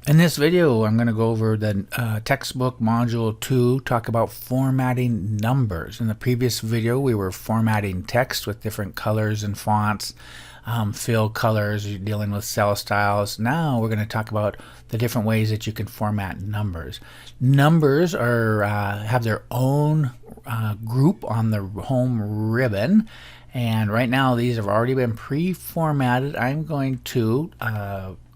In this video, I'm going to go over the textbook module 2, talk about formatting numbers. In the previous video, we were formatting text with different colors and fonts, fill colors, dealing with cell styles. Now we're going to talk about the different ways that you can format numbers. Numbers are have their own group on the home ribbon. And right now, these have already been pre-formatted. I'm going to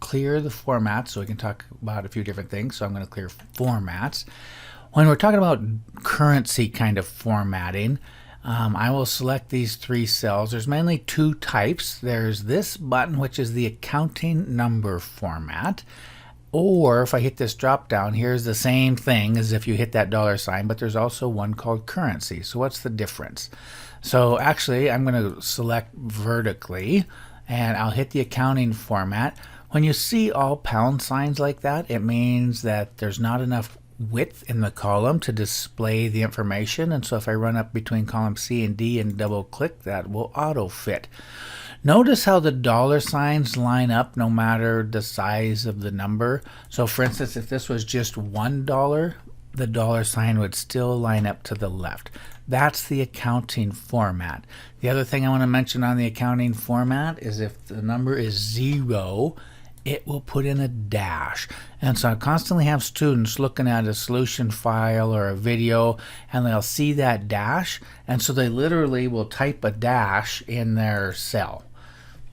clear the formats so we can talk about a few different things. So I'm going to clear formats. When we're talking about currency kind of formatting, I will select these three cells. There's mainly two types. There's this button, which is the accounting number format. Or if I hit this drop down, here's the same thing as if you hit that $sign, but there's also one called currency. So what's the difference? So actually, I'm going to select vertically, and I'll hit the accounting format. When you see all pound signs like that, it means that there's not enough width in the column to display the information. And so if I run up between column C and D and double click, that will auto fit. Notice how the $signs line up no matter the size of the number. So for instance, if this was just $1, the $sign would still line up to the left. That's the accounting format. The other thing I want to mention on the accounting format is if the number is 0, it will put in a dash. And so I constantly have students looking at a solution file or a video, and they'll see that dash, and so they literally will type a dash in their cell.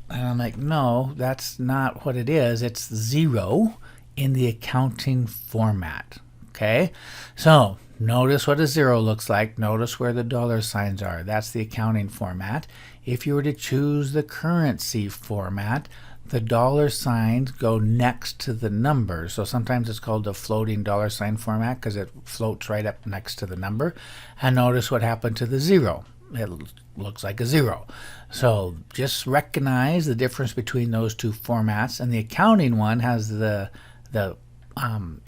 And I'm like, no, that's not what it is. It's 0 in the accounting format. Okay, so notice what a 0 looks like. Notice where the $signs are. That's the accounting format. If you were to choose the currency format, the $signs go next to the numbers. So sometimes it's called the floating $sign format because it floats right up next to the number. And notice what happened to the 0. It looks like a 0. So just recognize the difference between those two formats. And the accounting one has the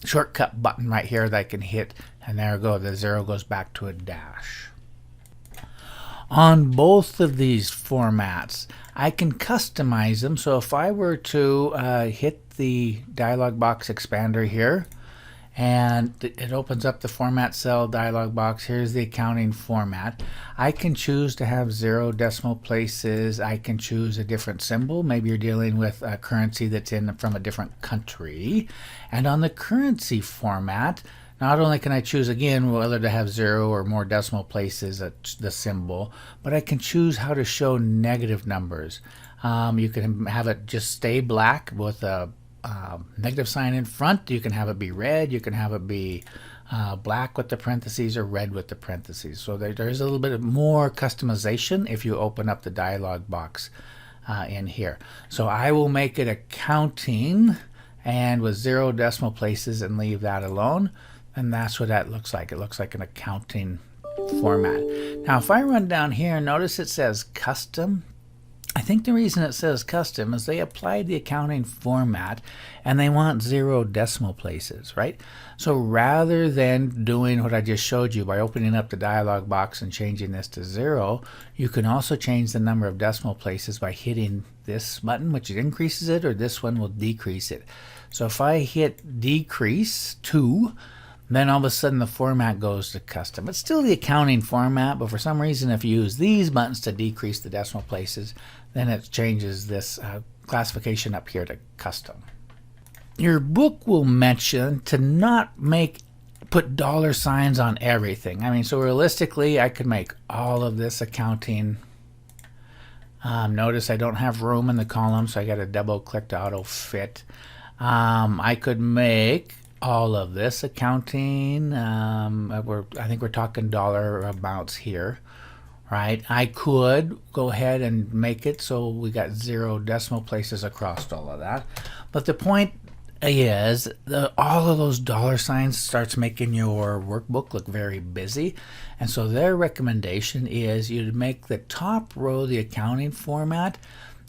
shortcut button right here that I can hit, and there we go. The 0 goes back to a dash. On both of these formats, I can customize them. So if I were to hit the dialog box expander here, and it opens up the format cell dialog box. Here's the accounting format. I can choose to have 0 decimal places. I can choose a different symbol. Maybe you're dealing with a currency that's from a different country. And on the currency format, not only can I choose again whether to have 0 or more decimal places at the symbol, but I can choose how to show negative numbers. You can have it just stay black with a negative sign in front. You can have it be red. You can have it be black with the parentheses or red with the parentheses. So there's a little bit of more customization if you open up the dialog box in here. So I will make it accounting and with 0 decimal places and leave that alone. And that's what that looks like. It looks like an accounting format. Now if I run down here, notice it says custom. I think the reason it says custom is they applied the accounting format and they want 0 decimal places, right? So rather than doing what I just showed you by opening up the dialog box and changing this to 0, you can also change the number of decimal places by hitting this button, which increases it, or this one will decrease it. So if I hit decrease 2, then all of a sudden the format goes to custom. It's still the accounting format, but for some reason if you use these buttons to decrease the decimal places, then it changes this classification up here to custom. Your book will mention to not put $signs on everything. I mean, so realistically, I could make all of this accounting. Notice I don't have room in the column, so I got to double click to auto fit. I could make all of this accounting. I think we're talking dollar amounts here, right? I could go ahead and make it so we got 0 decimal places across all of that. But the point is all of those $signs starts making your workbook look very busy. And so their recommendation is you make the top row the accounting format,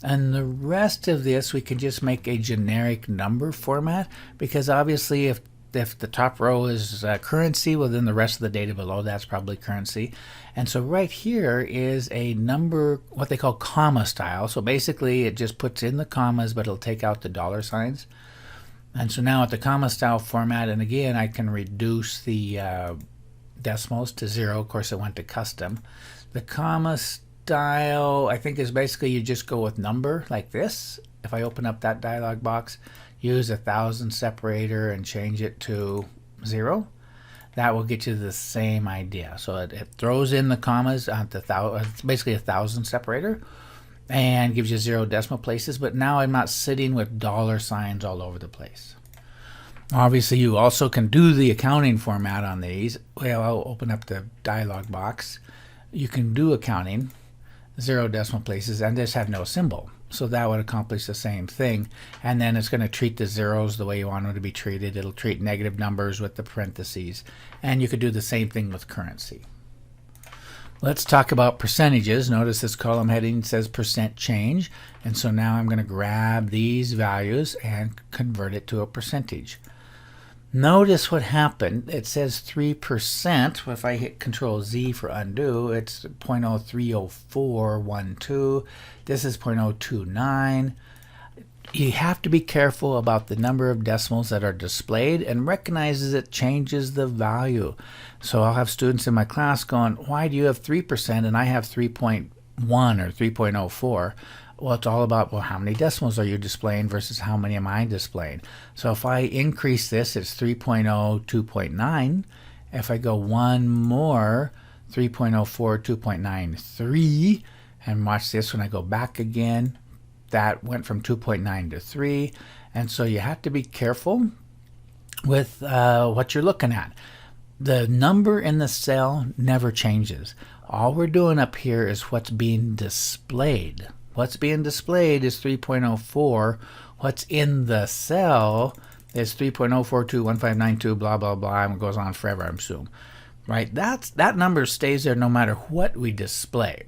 and the rest of this we can just make a generic number format, because obviously if the top row is currency, well then the rest of the data below that's probably currency. And so right here is a number, what they call comma style. So basically it just puts in the commas, but it'll take out the $signs. And so now at the comma style format, and again, I can reduce the decimals to 0. Of course, it went to custom. The comma style, I think, is basically you just go with number like this. If I open up that dialog box, use 1,000 separator and change it to 0. That will get you the same idea. So it throws in the commas at it's basically 1,000 separator and gives you 0 decimal places, but now I'm not sitting with dollar signs all over the place. Obviously, you also can do the accounting format on these. Well, I'll open up the dialog box. You can do accounting, 0 decimal places, and just have no symbol. So that would accomplish the same thing. And then it's going to treat the zeros the way you want them to be treated. It'll treat negative numbers with the parentheses. And you could do the same thing with currency. Let's talk about percentages. Notice this column heading says percent change. And so now I'm going to grab these values and convert it to a percentage. Notice what happened. It says 3%. If I hit Control Z for undo, it's 0.030412. This is 0.029. You have to be careful about the number of decimals that are displayed and recognizes it changes the value. So I'll have students in my class going, why do you have 3% and I have 3.1 or 3.04? Well, it's all about, well, how many decimals are you displaying versus how many am I displaying? So if I increase this, it's 3.0, 2.9. If I go one more, 3.04, 2.93. And watch this, when I go back again, that went from 2.9 to 3. And so you have to be careful with what you're looking at. The number in the cell never changes. All we're doing up here is what's being displayed. What's being displayed is 3.04. What's in the cell is 3.0421592, blah, blah, blah, and it goes on forever, I assume. Right? That number stays there no matter what we display.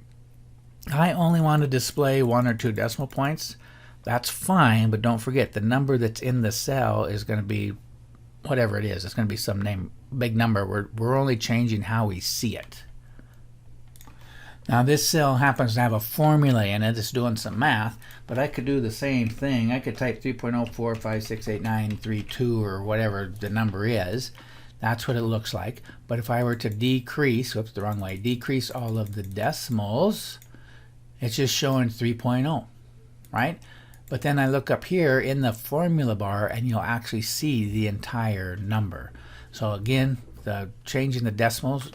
I only want to display 1 or 2 decimal points. That's fine, but don't forget the number that's in the cell is going to be whatever it is. It's going to be some big number. We're only changing how we see it. Now this cell happens to have a formula in it. It's doing some math, but I could do the same thing. I could type 3.04568932 or whatever the number is. That's what it looks like. But if I were to decrease, whoops, the wrong way, decrease all of the decimals, it's just showing 3.0, right? But then I look up here in the formula bar and you'll actually see the entire number. So again, the changing the decimals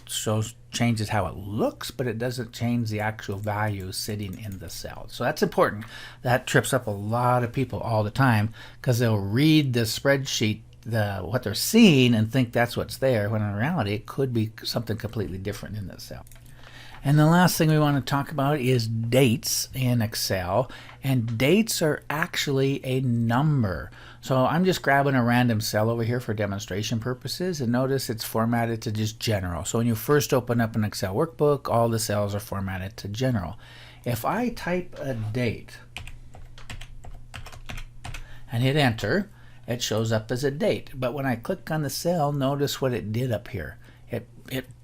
changes how it looks, but it doesn't change the actual value sitting in the cell. So that's important. That trips up a lot of people all the time because they'll read the spreadsheet, what they're seeing, and think that's what's there, when in reality it could be something completely different in the cell. And the last thing we want to talk about is dates in Excel. And dates are actually a number. So I'm just grabbing a random cell over here for demonstration purposes. And notice it's formatted to just general. So when you first open up an Excel workbook, all the cells are formatted to general. If I type a date and hit enter, it shows up as a date. But when I click on the cell, notice what it did up here.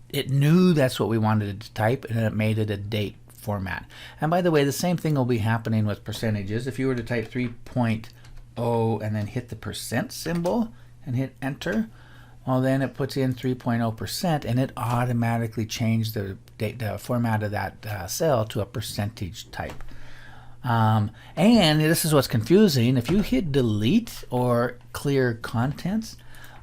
It knew that's what we wanted to type, and it made it a date format. And by the way, the same thing will be happening with percentages. If you were to type 3.0 and then hit the percent symbol and hit enter, well, then it puts in 3.0%, and it automatically changed the format of that cell to a percentage type. And this is what's confusing. If you hit delete or clear contents,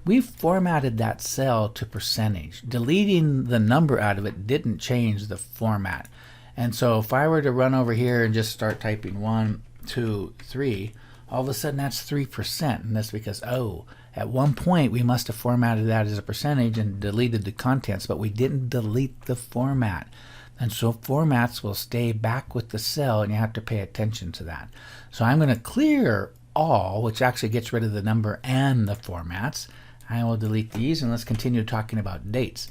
we've formatted that cell to percentage. Deleting the number out of it didn't change the format. And so if I were to run over here and just start typing 1, 2, 3, all of a sudden that's 3%. And that's because, at one point we must have formatted that as a percentage and deleted the contents, but we didn't delete the format. And so formats will stay back with the cell, and you have to pay attention to that. So I'm going to clear all, which actually gets rid of the number and the formats. I will delete these, and let's continue talking about dates.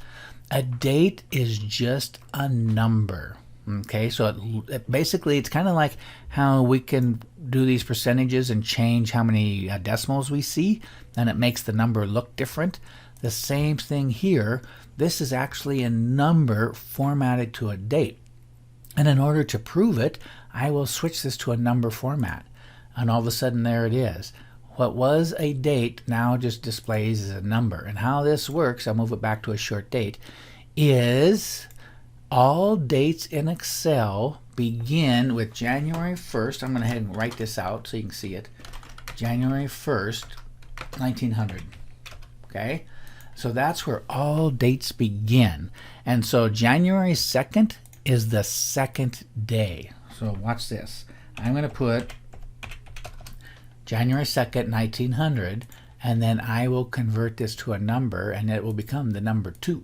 A date is just a number. Okay, so basically it's kind of like how we can do these percentages and change how many decimals we see, and it makes the number look different. The same thing here. This is actually a number formatted to a date. And in order to prove it, I will switch this to a number format. And all of a sudden there it is. what was a date now just displays as a number. And how this works, I'll move it back to a short date, is all dates in Excel begin with January 1st. I'm going to head and write this out so you can see it. January 1st, 1900. Okay? So that's where all dates begin. And so January 2nd is the second day. So watch this. I'm going to put January 2nd, 1900, and then I will convert this to a number, and it will become the number 2.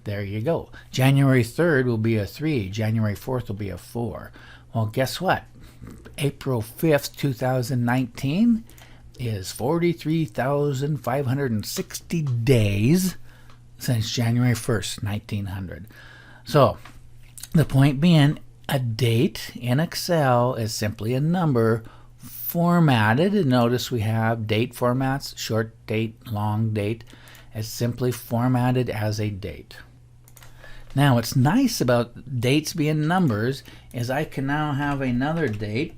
There you go. January 3rd will be a 3. January 4th will be a 4. Well, guess what? April 5th, 2019 is 43,560 days since January 1st, 1900. So the point being, a date in Excel is simply a number formatted, and notice we have date formats, short date, long date. It's simply formatted as a date. Now what's nice about dates being numbers is I can now have another date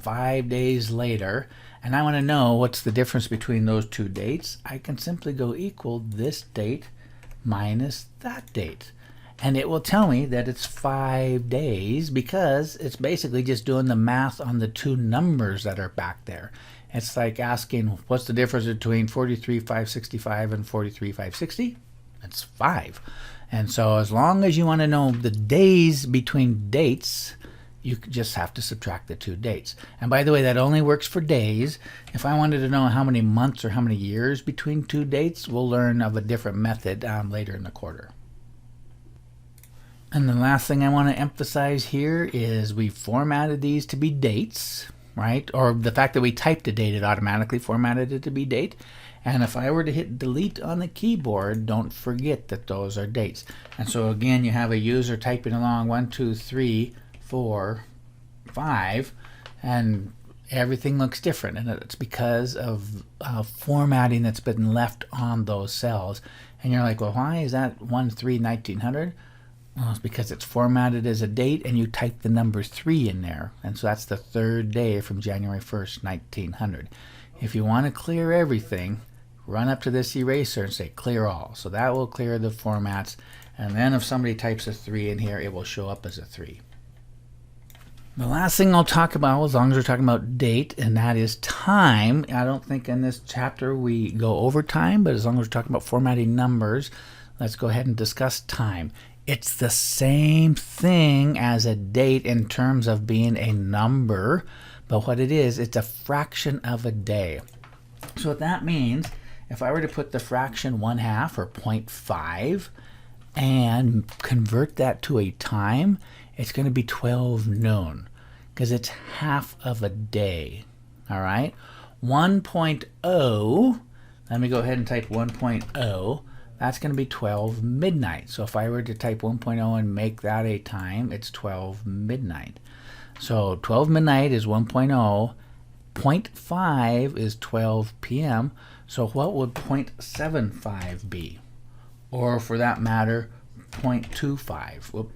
5 days later, and I want to know what's the difference between those two dates. I can simply go equal this date minus that date, and it will tell me that it's 5 days because it's basically just doing the math on the two numbers that are back there. It's like asking what's the difference between 43,565 and 43,560? It's 5. And so as long as you want to know the days between dates, you just have to subtract the two dates. And by the way, that only works for days. If I wanted to know how many months or how many years between two dates, we'll learn of a different method later in the quarter. And the last thing I want to emphasize here is we formatted these to be dates, right? Or the fact that we typed a date, it automatically formatted it to be date. And if I were to hit delete on the keyboard, don't forget that those are dates. And so again, you have a user typing along 1, 2, 3, 4, 5, and everything looks different. And it's because of formatting that's been left on those cells. And you're like, well, why is that 1/3/1900? Well, it's because it's formatted as a date and you type the number 3 in there. And so that's the third day from January 1st, 1900. If you want to clear everything, run up to this eraser and say clear all. So that will clear the formats. And then if somebody types a 3 in here, it will show up as a 3. The last thing I'll talk about, as long as we're talking about date, and that is time. I don't think in this chapter we go over time, but as long as we're talking about formatting numbers, let's go ahead and discuss time. It's the same thing as a date in terms of being a number, but what it is, it's a fraction of a day. So what that means, if I were to put the fraction 1/2 or 0.5 and convert that to a time, it's going to be 12 noon because it's half of a day. All right, 1.0, let me go ahead and type 1.0. That's going to be 12 midnight. So if I were to type 1.0 and make that a time, it's 12 midnight. So 12 midnight is 1.0. 0.5 is 12 p.m. So what would 0.75 be? Or for that matter, 0.25. Whoop.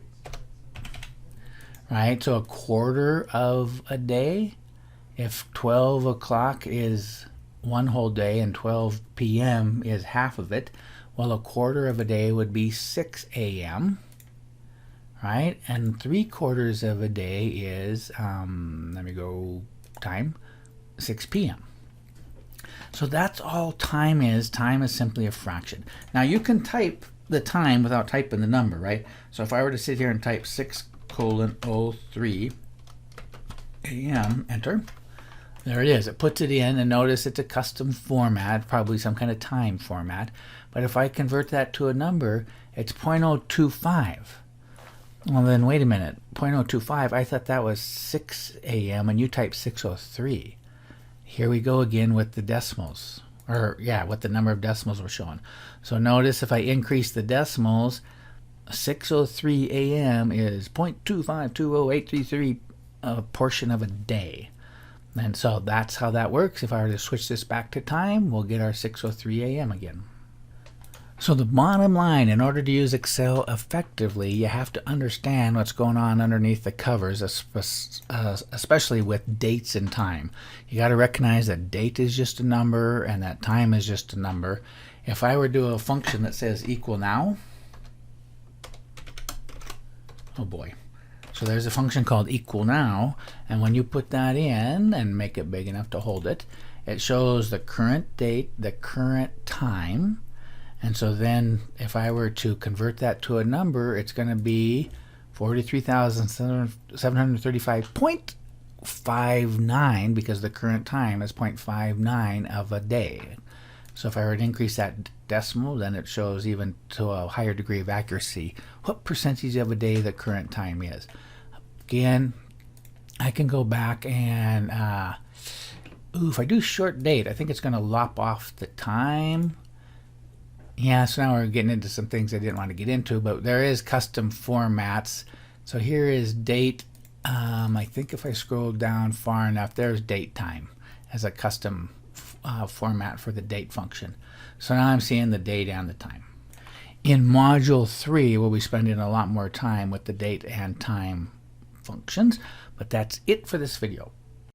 Right, so a quarter of a day. If 12 o'clock is one whole day and 12 p.m. is half of it, well, a quarter of a day would be 6 a.m., right? And 3/4 of a day is, let me go time, 6 p.m. So that's all time is. Time is simply a fraction. Now you can type the time without typing the number, right? So if I were to sit here and type 6:03 a.m., enter. There it is. It puts it in, and notice it's a custom format, probably some kind of time format. But if I convert that to a number, it's 0.025. Well, then wait a minute. 0.025, I thought that was 6 a.m., and you typed 6:03. Here we go again with the decimals. Or, yeah, what the number of decimals we're showing. So notice if I increase the decimals, 6:03 a.m. is 0.2520833, a portion of a day. And so that's how that works. If I were to switch this back to time, we'll get our 6:03 a.m. again. So the bottom line, in order to use Excel effectively, you have to understand what's going on underneath the covers, especially with dates and time. You got to recognize that date is just a number and that time is just a number. If I were to do a function that says equal now, oh boy. So there's a function called equal now, and when you put that in and make it big enough to hold it, it shows the current date, the current time. And so then if I were to convert that to a number, it's going to be 43,735.59 because the current time is 0.59 of a day. So if I were to increase that decimal, then it shows even to a higher degree of accuracy what percentage of a day the current time is. Again, I can go back and if I do short date, I think it's going to lop off the time. Yeah, so now we're getting into some things I didn't want to get into, but there is custom formats. So here is date. I think if I scroll down far enough, there's date time as a custom format for the date function. So now I'm seeing the date and the time. In Module 3, we'll be spending a lot more time with the date and time functions, but that's it for this video.